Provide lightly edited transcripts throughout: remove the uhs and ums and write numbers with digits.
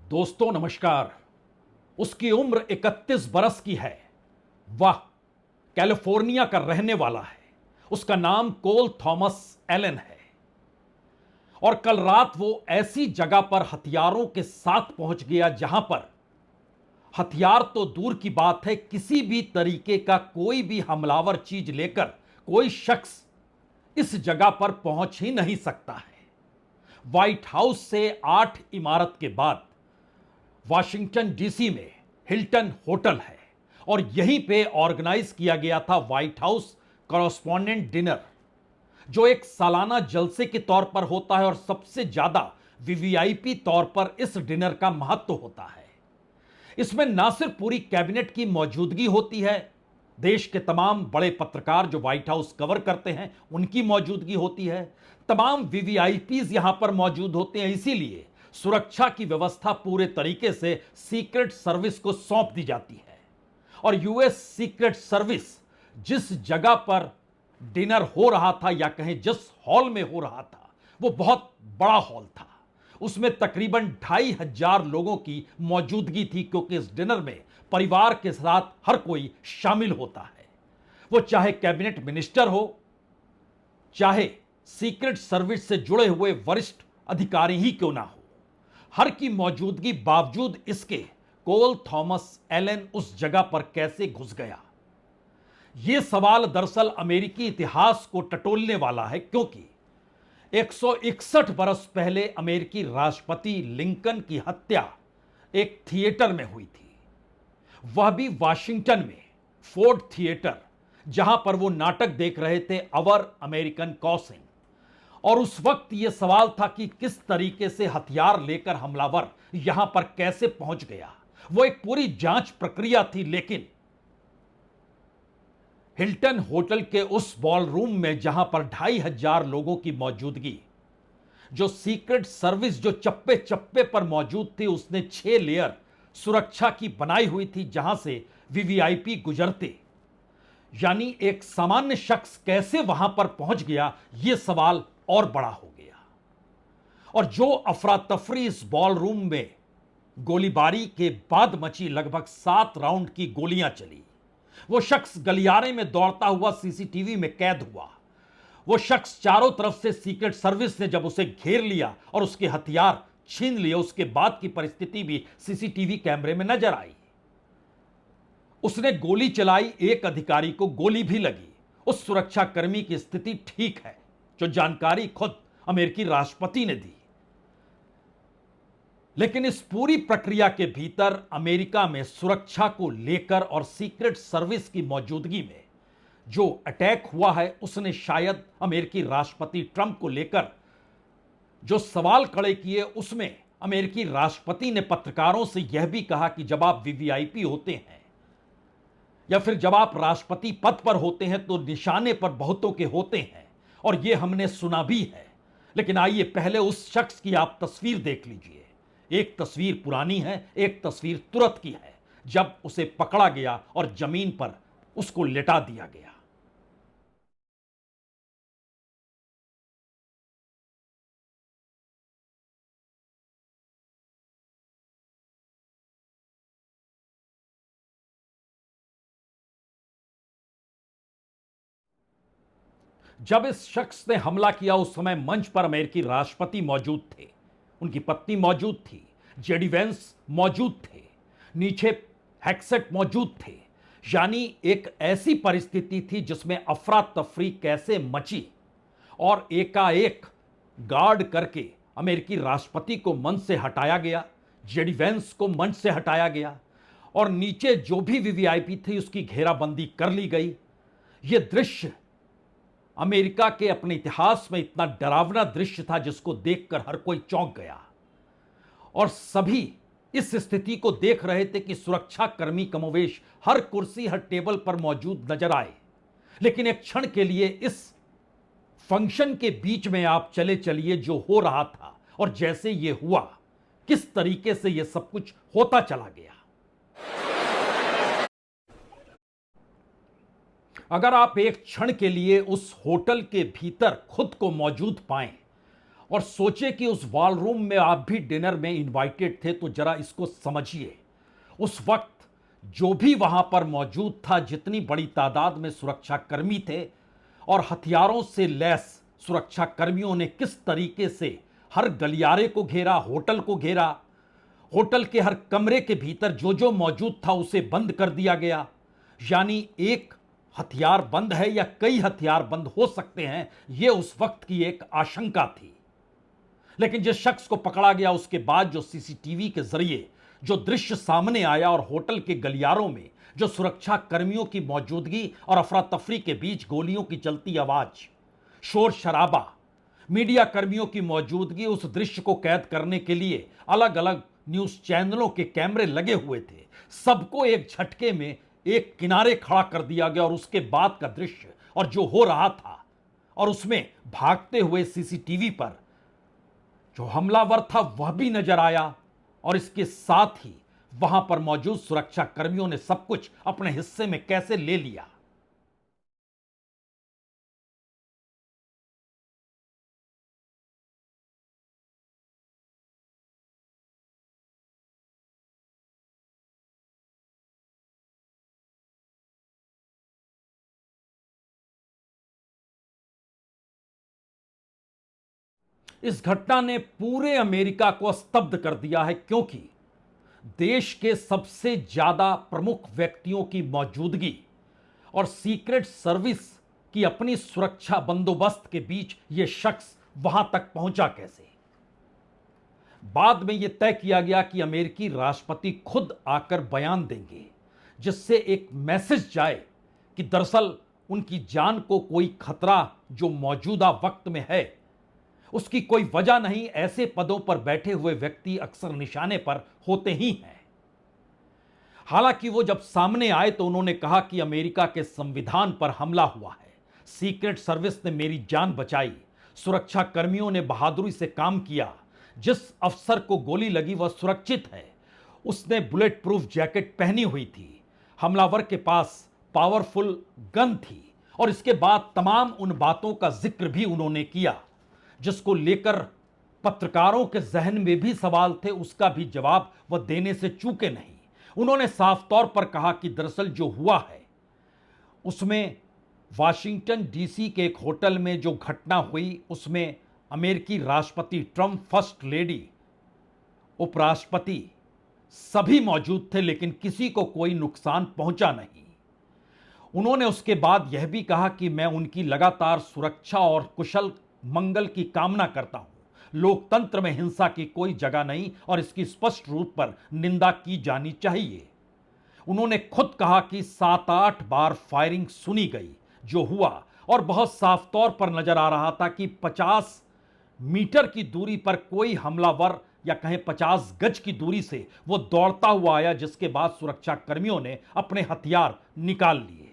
दोस्तों नमस्कार। उसकी उम्र 31 बरस की है। वह कैलिफोर्निया का रहने वाला है। उसका नाम कोल थॉमस एलन है। और कल रात वो ऐसी जगह पर हथियारों के साथ पहुंच गया जहां पर हथियार तो दूर की बात है, किसी भी तरीके का कोई भी हमलावर चीज लेकर कोई शख्स इस जगह पर पहुंच ही नहीं सकता है। व्हाइट हाउस से 8 इमारत के बाद वाशिंगटन डीसी में हिल्टन होटल है और यहीं पे ऑर्गेनाइज किया गया था व्हाइट हाउस कॉरेस्पॉन्डेंट डिनर, जो एक सालाना जलसे के तौर पर होता है और सबसे ज्यादा वीवीआईपी तौर पर इस डिनर का महत्व होता है। इसमें ना सिर्फ पूरी कैबिनेट की मौजूदगी होती है, देश के तमाम बड़े पत्रकार जो व्हाइट हाउस कवर करते हैं उनकी मौजूदगी होती है, तमाम वीवीआईपीज यहां पर मौजूद होते हैं। इसीलिए सुरक्षा की व्यवस्था पूरे तरीके से सीक्रेट सर्विस को सौंप दी जाती है। और यूएस सीक्रेट सर्विस जिस जगह पर डिनर हो रहा था या कहें जिस हॉल में हो रहा था, वो बहुत बड़ा हॉल था। उसमें तकरीबन 2500 लोगों की मौजूदगी थी, क्योंकि इस डिनर में परिवार के साथ हर कोई शामिल होता है। वो चाहे कैबिनेट मिनिस्टर हो, चाहे सीक्रेट सर्विस से जुड़े हुए वरिष्ठ अधिकारी ही क्यों ना हो, हर की मौजूदगी बावजूद इसके कोल थॉमस एलन उस जगह पर कैसे घुस गया, यह सवाल दरअसल अमेरिकी इतिहास को टटोलने वाला है। क्योंकि 161 बरस पहले अमेरिकी राष्ट्रपति लिंकन की हत्या एक थिएटर में हुई थी, वह भी वाशिंगटन में फोर्ड थिएटर, जहां पर वो नाटक देख रहे थे अवर अमेरिकन कॉसिंग। और उस वक्त यह सवाल था कि किस तरीके से हथियार लेकर हमलावर यहां पर कैसे पहुंच गया। वो एक पूरी जांच प्रक्रिया थी, लेकिन हिल्टन होटल के उस बॉलरूम में जहां पर 2500 लोगों की मौजूदगी, जो सीक्रेट सर्विस जो चप्पे चप्पे पर मौजूद थी, उसने 6 लेयर सुरक्षा की बनाई हुई थी जहां से वीवीआईपी गुजरते। यानी एक सामान्य शख्स कैसे वहां पर पहुंच गया, यह सवाल और बड़ा हो गया। और जो अफरा तफरी इस बॉलरूम में गोलीबारी के बाद मची, लगभग 7 राउंड की गोलियां चली। वो शख्स गलियारे में दौड़ता हुआ सीसीटीवी में कैद हुआ। वो शख्स चारों तरफ से सीक्रेट सर्विस ने जब उसे घेर लिया और उसके हथियार छीन लिए, उसके बाद की परिस्थिति भी सीसीटीवी कैमरे में नजर आई। उसने गोली चलाई, एक अधिकारी को गोली भी लगी। उस सुरक्षाकर्मी की स्थिति ठीक है, जो जानकारी खुद अमेरिकी राष्ट्रपति ने दी। लेकिन इस पूरी प्रक्रिया के भीतर अमेरिका में सुरक्षा को लेकर और सीक्रेट सर्विस की मौजूदगी में जो अटैक हुआ है, उसने शायद अमेरिकी राष्ट्रपति ट्रंप को लेकर जो सवाल खड़े किए, उसमें अमेरिकी राष्ट्रपति ने पत्रकारों से यह भी कहा कि जब आप वीवीआईपी होते हैं या फिर जब आप राष्ट्रपति पद पर होते हैं तो निशाने पर बहुतों के होते हैं, और यह हमने सुना भी है। लेकिन आइए पहले उस शख्स की आप तस्वीर देख लीजिए। एक तस्वीर पुरानी है, एक तस्वीर तुरंत की है, जब उसे पकड़ा गया और जमीन पर उसको लेटा दिया गया। जब इस शख्स ने हमला किया, उस समय मंच पर अमेरिकी राष्ट्रपति मौजूद थे, उनकी पत्नी मौजूद थी, जेडी वेंस मौजूद थे, नीचे हैक्सेट मौजूद थे। यानी एक ऐसी परिस्थिति थी जिसमें अफरा तफरी कैसे मची और एकाएक गार्ड करके अमेरिकी राष्ट्रपति को मंच से हटाया गया, जेडी वेंस को मंच से हटाया गया और नीचे जो भी वीवीआईपी थी उसकी घेराबंदी कर ली गई। यह दृश्य अमेरिका के अपने इतिहास में इतना डरावना दृश्य था जिसको देखकर हर कोई चौंक गया और सभी इस स्थिति को देख रहे थे कि सुरक्षा कर्मी कमोवेश हर कुर्सी हर टेबल पर मौजूद नजर आए। लेकिन एक क्षण के लिए इस फंक्शन के बीच में आप चले चलिए जो हो रहा था और जैसे यह हुआ, किस तरीके से यह सब कुछ होता चला गया। अगर आप एक क्षण के लिए उस होटल के भीतर खुद को मौजूद पाएं और सोचे कि उस वॉल रूम में आप भी डिनर में इनवाइटेड थे, तो जरा इसको समझिए। उस वक्त जो भी वहां पर मौजूद था, जितनी बड़ी तादाद में सुरक्षा कर्मी थे और हथियारों से लैस सुरक्षा कर्मियों ने किस तरीके से हर गलियारे को घेरा, होटल को घेरा, होटल के हर कमरे के भीतर जो जो मौजूद था उसे बंद कर दिया गया। यानी एक हथियार बंद है या कई हथियार बंद हो सकते हैं, यह उस वक्त की एक आशंका थी। लेकिन जिस शख्स को पकड़ा गया उसके बाद जो सीसीटीवी के जरिए जो दृश्य सामने आया और होटल के गलियारों में जो सुरक्षा कर्मियों की मौजूदगी और अफरा तफरी के बीच गोलियों की चलती आवाज, शोर शराबा, मीडिया कर्मियों की मौजूदगी, उस दृश्य को कैद करने के लिए अलग अलग न्यूज चैनलों के कैमरे लगे हुए थे। सबको एक झटके में एक किनारे खड़ा कर दिया गया और उसके बाद का दृश्य और जो हो रहा था और उसमें भागते हुए सीसीटीवी पर जो हमलावर था वह भी नजर आया। और इसके साथ ही वहां पर मौजूद सुरक्षा कर्मियों ने सब कुछ अपने हिस्से में कैसे ले लिया। इस घटना ने पूरे अमेरिका को स्तब्ध कर दिया है, क्योंकि देश के सबसे ज्यादा प्रमुख व्यक्तियों की मौजूदगी और सीक्रेट सर्विस की अपनी सुरक्षा बंदोबस्त के बीच यह शख्स वहां तक पहुंचा कैसे। बाद में यह तय किया गया कि अमेरिकी राष्ट्रपति खुद आकर बयान देंगे, जिससे एक मैसेज जाए कि दरअसल उनकी जान को कोई खतरा जो मौजूदा वक्त में है उसकी कोई वजह नहीं। ऐसे पदों पर बैठे हुए व्यक्ति अक्सर निशाने पर होते ही हैं। हालांकि वो जब सामने आए तो उन्होंने कहा कि अमेरिका के संविधान पर हमला हुआ है, सीक्रेट सर्विस ने मेरी जान बचाई, सुरक्षा कर्मियों ने बहादुरी से काम किया, जिस अफसर को गोली लगी वह सुरक्षित है, उसने बुलेट प्रूफ जैकेट पहनी हुई थी, हमलावर के पास पावरफुल गन थी। और इसके बाद तमाम उन बातों का जिक्र भी उन्होंने किया जिसको लेकर पत्रकारों के जहन में भी सवाल थे, उसका भी जवाब वह देने से चूके नहीं। उन्होंने साफ तौर पर कहा कि दरअसल जो हुआ है उसमें वाशिंगटन डीसी के एक होटल में जो घटना हुई उसमें अमेरिकी राष्ट्रपति ट्रंप, फर्स्ट लेडी, उपराष्ट्रपति सभी मौजूद थे, लेकिन किसी को कोई नुकसान पहुंचा नहीं। उन्होंने उसके बाद यह भी कहा कि मैं उनकी लगातार सुरक्षा और कुशल मंगल की कामना करता हूं। लोकतंत्र में हिंसा की कोई जगह नहीं और इसकी स्पष्ट रूप पर निंदा की जानी चाहिए। उन्होंने खुद कहा कि 7-8 बार फायरिंग सुनी गई जो हुआ, और बहुत साफ तौर पर नजर आ रहा था कि 50 मीटर की दूरी पर कोई हमलावर या कहें 50 गज की दूरी से वो दौड़ता हुआ आया, जिसके बाद सुरक्षा कर्मियों ने अपने हथियार निकाल लिए।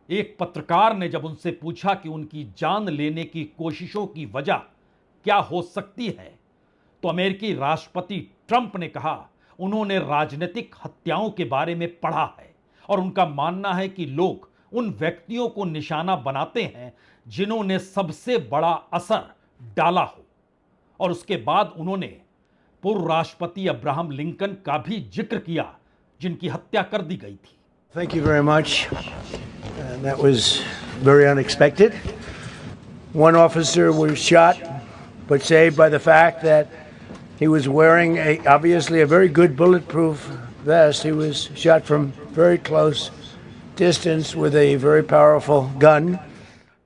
एक पत्रकार ने जब उनसे पूछा कि उनकी जान लेने की कोशिशों की वजह क्या हो सकती है, तो अमेरिकी राष्ट्रपति ट्रंप ने कहा उन्होंने राजनीतिक हत्याओं के बारे में पढ़ा है और उनका मानना है कि लोग उन व्यक्तियों को निशाना बनाते हैं जिन्होंने सबसे बड़ा असर डाला हो। और उसके बाद उन्होंने पूर्व राष्ट्रपति अब्राहम लिंकन का भी जिक्र किया जिनकी हत्या कर दी गई थी। Thank you very much. That was very unexpected. One officer was shot, but saved by the fact that he was wearing obviously a very good bulletproof vest. He was shot from very close distance with a very powerful gun.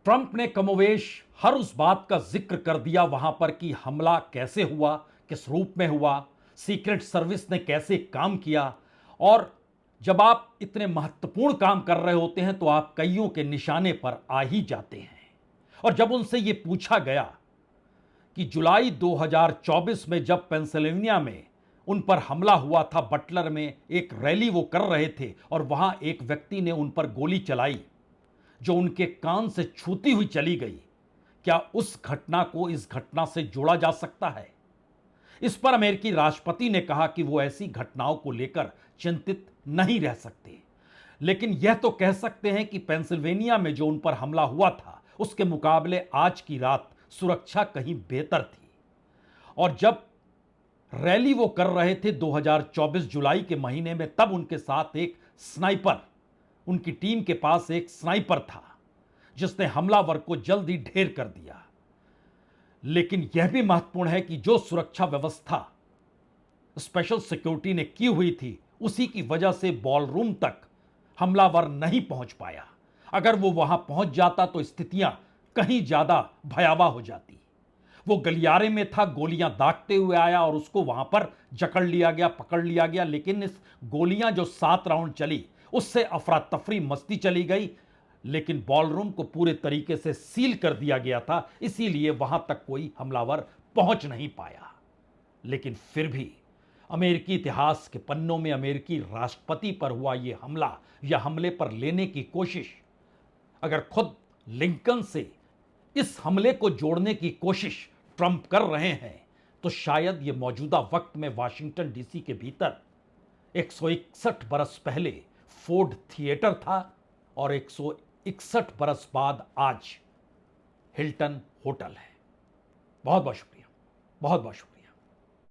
Trump ने कमोवेश हर उस बात का जिक्र कर दिया वहां पर कि हमला कैसे हुआ, किस रूप में हुआ, सीक्रेट सर्विस ने कैसे काम किया। और जब आप इतने महत्वपूर्ण काम कर रहे होते हैं तो आप कईयों के निशाने पर आ ही जाते हैं। और जब उनसे यह पूछा गया कि जुलाई 2024 में जब पेंसिल्वेनिया में उन पर हमला हुआ था, बटलर में एक रैली वो कर रहे थे और वहां एक व्यक्ति ने उन पर गोली चलाई जो उनके कान से छूती हुई चली गई, क्या उस घटना को इस घटना से जोड़ा जा सकता है? इस पर अमेरिकी राष्ट्रपति ने कहा कि वो ऐसी घटनाओं को लेकर चिंतित नहीं रह सकते, लेकिन यह तो कह सकते हैं कि पेंसिल्वेनिया में जो उन पर हमला हुआ था उसके मुकाबले आज की रात सुरक्षा कहीं बेहतर थी। और जब रैली वो कर रहे थे 2024 जुलाई के महीने में, तब उनके साथ एक स्नाइपर, उनकी टीम के पास एक स्नाइपर था जिसने हमलावर को जल्द ही ढेर कर दिया। लेकिन यह भी महत्वपूर्ण है कि जो सुरक्षा व्यवस्था स्पेशल सिक्योरिटी ने की हुई थी, उसी की वजह से बॉलरूम तक हमलावर नहीं पहुंच पाया। अगर वो वहां पहुंच जाता तो स्थितियां कहीं ज्यादा भयावह हो जाती। वो गलियारे में था, गोलियां दागते हुए आया और उसको वहां पर जकड़ लिया गया, पकड़ लिया गया। लेकिन इस गोलियां जो 7 राउंड चली, उससे अफरा तफरी मस्ती चली गई। लेकिन बॉलरूम को पूरे तरीके से सील कर दिया गया था, इसीलिए वहां तक कोई हमलावर पहुंच नहीं पाया। लेकिन फिर भी अमेरिकी इतिहास के पन्नों में अमेरिकी राष्ट्रपति पर हुआ यह हमला या हमले पर लेने की कोशिश, अगर खुद लिंकन से इस हमले को जोड़ने की कोशिश ट्रंप कर रहे हैं, तो शायद यह मौजूदा वक्त में वाशिंगटन डीसी के भीतर 161 बरस पहले फोर्ड थिएटर था और 161 बरस बाद आज हिल्टन होटल है। बहुत बहुत शुक्रिया, बहुत बहुत शुक्रिया।